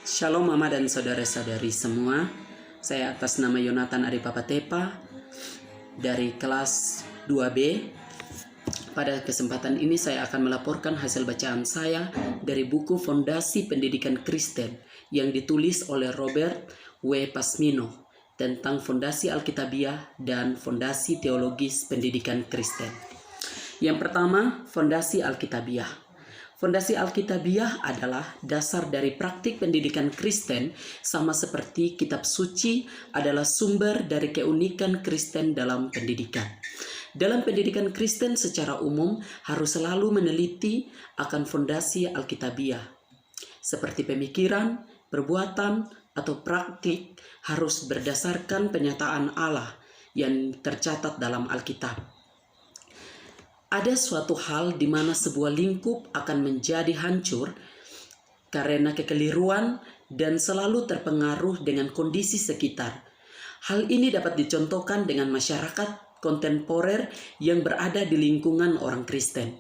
Shalom Mama dan saudara-saudari semua. Saya atas nama Yonatan Aripapatepa dari kelas 2B. Pada kesempatan ini saya akan melaporkan hasil bacaan saya dari buku Fondasi Pendidikan Kristen yang ditulis oleh Robert W. Pasmino tentang Fondasi Alkitabiah dan Fondasi Teologis Pendidikan Kristen. Yang pertama, Fondasi Alkitabiah. Fondasi Alkitabiah adalah dasar dari praktik pendidikan Kristen, sama seperti kitab suci adalah sumber dari keunikan Kristen dalam pendidikan. Dalam pendidikan Kristen secara umum harus selalu meneliti akan fondasi Alkitabiah. Seperti pemikiran, perbuatan, atau praktik harus berdasarkan penyataan Allah yang tercatat dalam Alkitab. Ada suatu hal di mana sebuah lingkup akan menjadi hancur karena kekeliruan dan selalu terpengaruh dengan kondisi sekitar. Hal ini dapat dicontohkan dengan masyarakat kontemporer yang berada di lingkungan orang Kristen.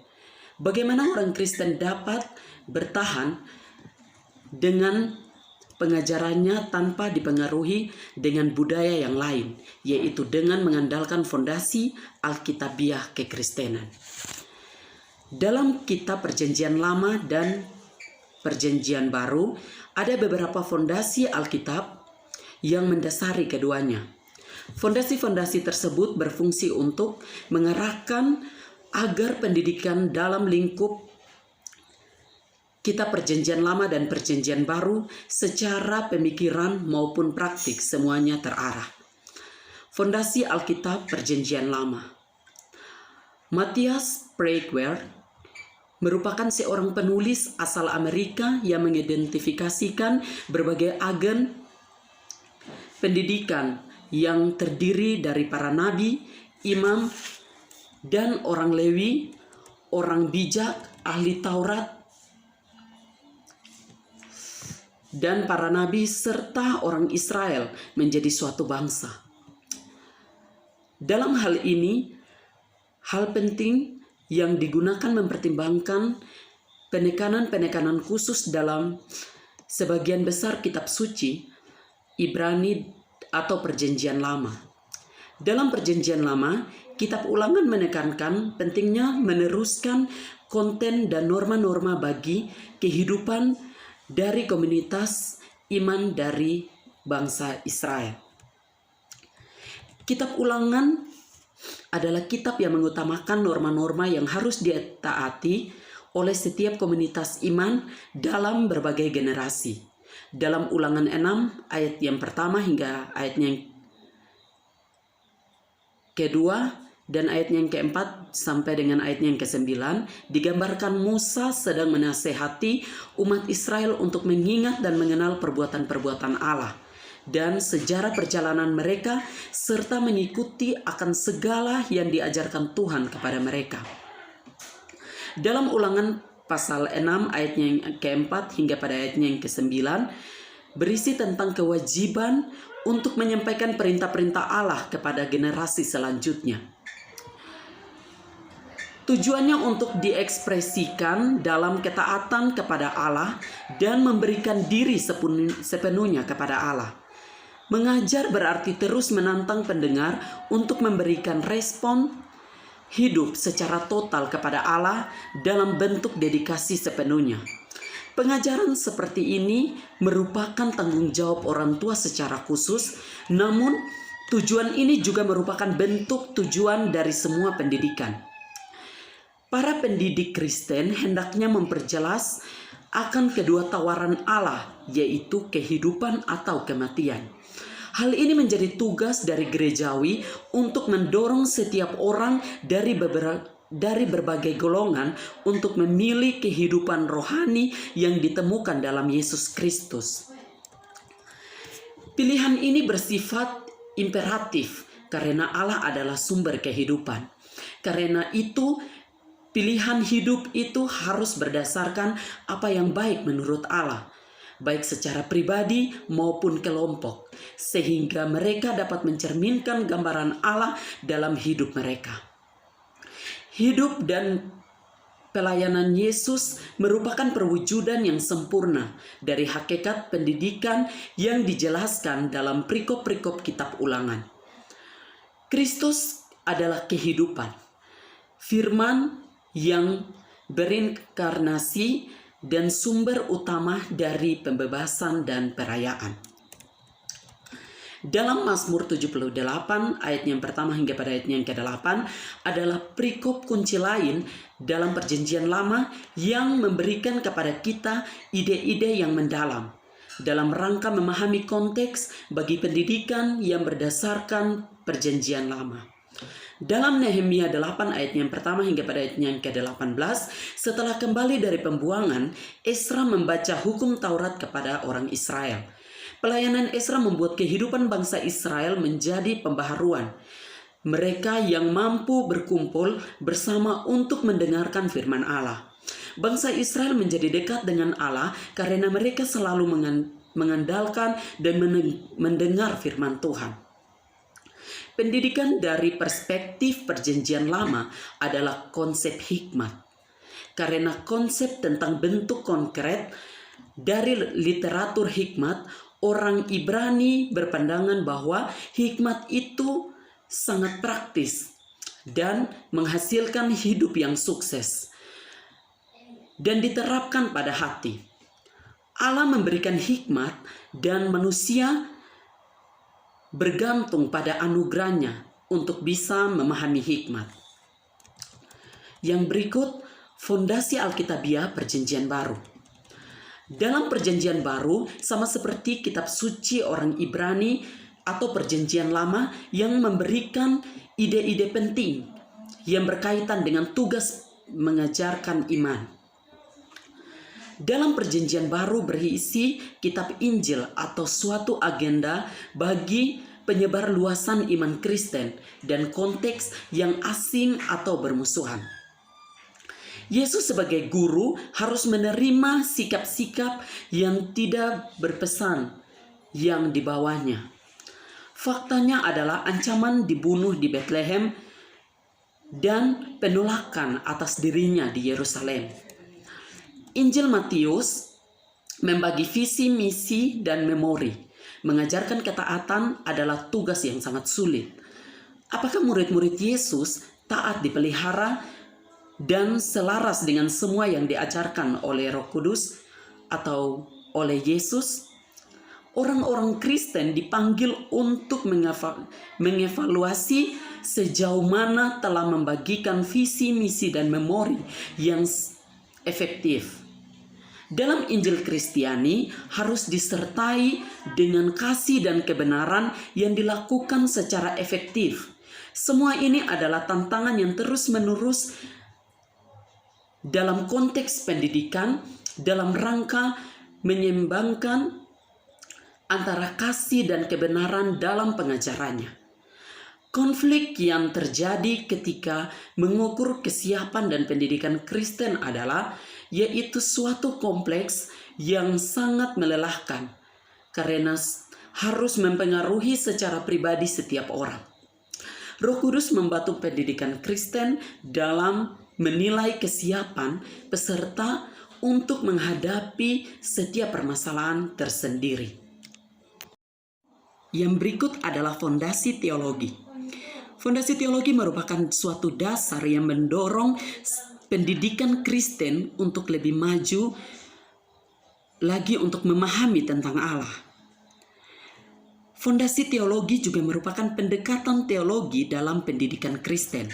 Bagaimana orang Kristen dapat bertahan dengan pengajarannya tanpa dipengaruhi dengan budaya yang lain, yaitu dengan mengandalkan fondasi Alkitabiah kekristenan. Dalam kitab Perjanjian Lama dan Perjanjian Baru, ada beberapa fondasi Alkitab yang mendasari keduanya. Fondasi-fondasi tersebut berfungsi untuk mengarahkan agar pendidikan dalam lingkup Kitab Perjanjian Lama dan Perjanjian Baru secara pemikiran maupun praktik semuanya terarah. Fondasi Alkitab Perjanjian Lama. Matthias Praeger merupakan seorang penulis asal Amerika yang mengidentifikasikan berbagai agen pendidikan yang terdiri dari para nabi, imam, dan orang Lewi, orang bijak, ahli Taurat, dan para nabi serta orang Israel menjadi suatu bangsa. Dalam hal ini, hal penting yang digunakan mempertimbangkan penekanan-penekanan khusus dalam sebagian besar kitab suci Ibrani atau Perjanjian Lama. Dalam Perjanjian Lama, kitab Ulangan menekankan pentingnya meneruskan konten dan norma-norma bagi kehidupan dari komunitas iman dari bangsa Israel. Kitab Ulangan adalah kitab yang mengutamakan norma-norma yang harus ditaati oleh setiap komunitas iman dalam berbagai generasi. Dalam Ulangan 6 ayat yang pertama hingga ayat yang kedua dan ayat yang keempat sampai dengan ayat yang kesembilan digambarkan Musa sedang menasehati umat Israel untuk mengingat dan mengenal perbuatan-perbuatan Allah dan sejarah perjalanan mereka serta mengikuti akan segala yang diajarkan Tuhan kepada mereka. Dalam Ulangan pasal 6 ayat yang keempat hingga pada ayat yang kesembilan berisi tentang kewajiban untuk menyampaikan perintah-perintah Allah kepada generasi selanjutnya. Tujuannya untuk diekspresikan dalam ketaatan kepada Allah dan memberikan diri sepenuhnya kepada Allah. Mengajar berarti terus menantang pendengar untuk memberikan respon hidup secara total kepada Allah dalam bentuk dedikasi sepenuhnya. Pengajaran seperti ini merupakan tanggung jawab orang tua secara khusus, namun tujuan ini juga merupakan bentuk tujuan dari semua pendidikan. Para pendidik Kristen hendaknya memperjelas akan kedua tawaran Allah, yaitu kehidupan atau kematian. Hal ini menjadi tugas dari gerejawi untuk mendorong setiap orang dari berbagai golongan untuk memilih kehidupan rohani yang ditemukan dalam Yesus Kristus. Pilihan ini bersifat imperatif karena Allah adalah sumber kehidupan. Karena itu, pilihan hidup itu harus berdasarkan apa yang baik menurut Allah, baik secara pribadi maupun kelompok, sehingga mereka dapat mencerminkan gambaran Allah dalam hidup mereka. Hidup dan pelayanan Yesus merupakan perwujudan yang sempurna dari hakikat pendidikan yang dijelaskan dalam perikop-perikop kitab Ulangan. Kristus adalah kehidupan, firman yang berinkarnasi dan sumber utama dari pembebasan dan perayaan. Dalam Mazmur 78 ayat yang pertama hingga pada ayat yang ke-8 adalah perikop kunci lain dalam Perjanjian Lama yang memberikan kepada kita ide-ide yang mendalam dalam rangka memahami konteks bagi pendidikan yang berdasarkan Perjanjian Lama. Dalam Nehemia 8 ayat yang pertama hingga pada ayat yang ke-18, setelah kembali dari pembuangan, Esra membaca hukum Taurat kepada orang Israel. Pelayanan Esra membuat kehidupan bangsa Israel menjadi pembaharuan. Mereka yang mampu berkumpul bersama untuk mendengarkan firman Allah. Bangsa Israel menjadi dekat dengan Allah karena mereka selalu mengandalkan dan mendengar firman Tuhan. Pendidikan dari perspektif Perjanjian Lama adalah konsep hikmat. Karena konsep tentang bentuk konkret dari literatur hikmat, orang Ibrani berpandangan bahwa hikmat itu sangat praktis dan menghasilkan hidup yang sukses dan diterapkan pada hati. Allah memberikan hikmat dan manusia bergantung pada anugerahnya untuk bisa memahami hikmat. Yang berikut, fondasi Alkitabiah Perjanjian Baru. Dalam Perjanjian Baru, sama seperti kitab suci orang Ibrani atau Perjanjian Lama yang memberikan ide-ide penting yang berkaitan dengan tugas mengajarkan iman. Dalam Perjanjian Baru berisi kitab Injil atau suatu agenda bagi penyebar luasan iman Kristen dan konteks yang asing atau bermusuhan. Yesus sebagai guru harus menerima sikap-sikap yang tidak berpesan yang dibawanya. Faktanya adalah ancaman dibunuh di Bethlehem dan penolakan atas dirinya di Yerusalem. Injil Matius membagi visi, misi, dan memori. Mengajarkan ketaatan adalah tugas yang sangat sulit. Apakah murid-murid Yesus taat dipelihara dan selaras dengan semua yang diajarkan oleh Roh Kudus atau oleh Yesus? Orang-orang Kristen dipanggil untuk mengevaluasi sejauh mana telah membagikan visi, misi, dan memori yang efektif. Dalam Injil Kristiani harus disertai dengan kasih dan kebenaran yang dilakukan secara efektif. Semua ini adalah tantangan yang terus-menerus dalam konteks pendidikan dalam rangka menyeimbangkan antara kasih dan kebenaran dalam pengajarannya. Konflik yang terjadi ketika mengukur kesiapan dan pendidikan Kristen adalah yaitu suatu kompleks yang sangat melelahkan karena harus mempengaruhi secara pribadi setiap orang. Roh Kudus membantu pendidikan Kristen dalam menilai kesiapan peserta untuk menghadapi setiap permasalahan tersendiri. Yang berikut adalah fondasi teologi. Fondasi teologi merupakan suatu dasar yang mendorong pendidikan Kristen untuk lebih maju lagi untuk memahami tentang Allah. Fondasi teologi juga merupakan pendekatan teologi dalam pendidikan Kristen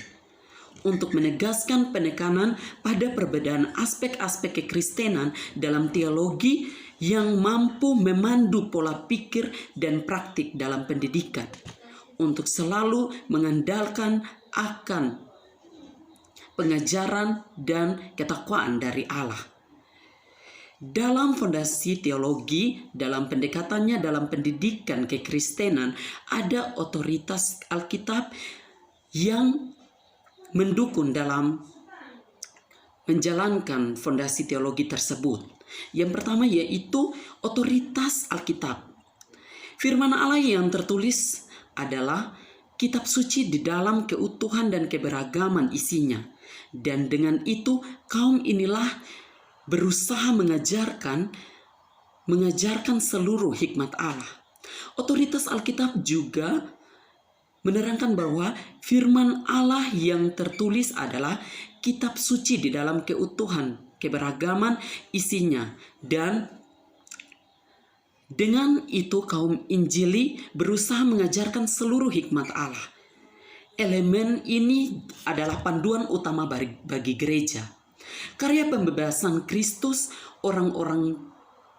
untuk menegaskan penekanan pada perbedaan aspek-aspek kekristenan dalam teologi yang mampu memandu pola pikir dan praktik dalam pendidikan untuk selalu mengandalkan akan pengajaran dan ketakwaan dari Allah. Dalam fondasi teologi, dalam pendekatannya dalam pendidikan kekristenan, ada otoritas Alkitab yang mendukung dalam menjalankan fondasi teologi tersebut. Yang pertama yaitu otoritas Alkitab. Firman Allah yang tertulis adalah kitab suci di dalam keutuhan dan keberagaman isinya. Dan dengan itu kaum inilah berusaha mengajarkan seluruh hikmat Allah. Otoritas Alkitab juga menerangkan bahwa firman Allah yang tertulis adalah kitab suci di dalam keutuhan, keberagaman isinya. Dan dengan itu kaum Injili berusaha mengajarkan seluruh hikmat Allah. Elemen ini adalah panduan utama bagi gereja. Karya pembebasan Kristus, orang-orang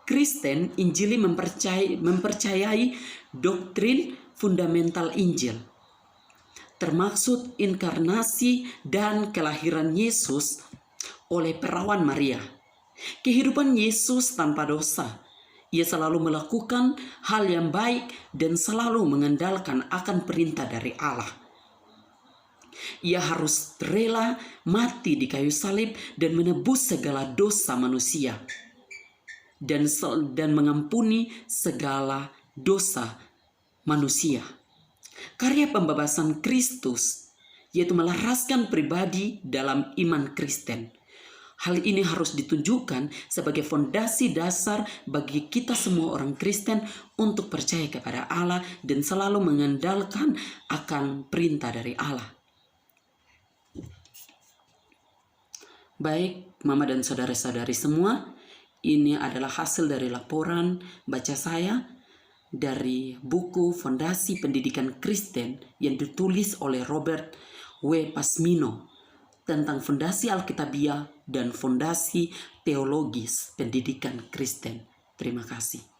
Kristen Injili mempercayai doktrin fundamental Injil, termaksud inkarnasi dan kelahiran Yesus oleh perawan Maria. Kehidupan Yesus tanpa dosa. Ia selalu melakukan hal yang baik dan selalu mengandalkan akan perintah dari Allah. Ia harus rela mati di kayu salib dan menebus segala dosa manusia dan mengampuni segala dosa manusia. Karya pembebasan Kristus yaitu melaraskan pribadi dalam iman Kristen. Hal ini harus ditunjukkan sebagai fondasi dasar bagi kita semua orang Kristen untuk percaya kepada Allah dan selalu mengandalkan akan perintah dari Allah. Baik, Mama dan saudara-saudari semua, ini adalah hasil dari laporan baca saya dari buku Fondasi Pendidikan Kristen yang ditulis oleh Robert W. Pasmino tentang fondasi Alkitabiah dan fondasi teologis pendidikan Kristen. Terima kasih.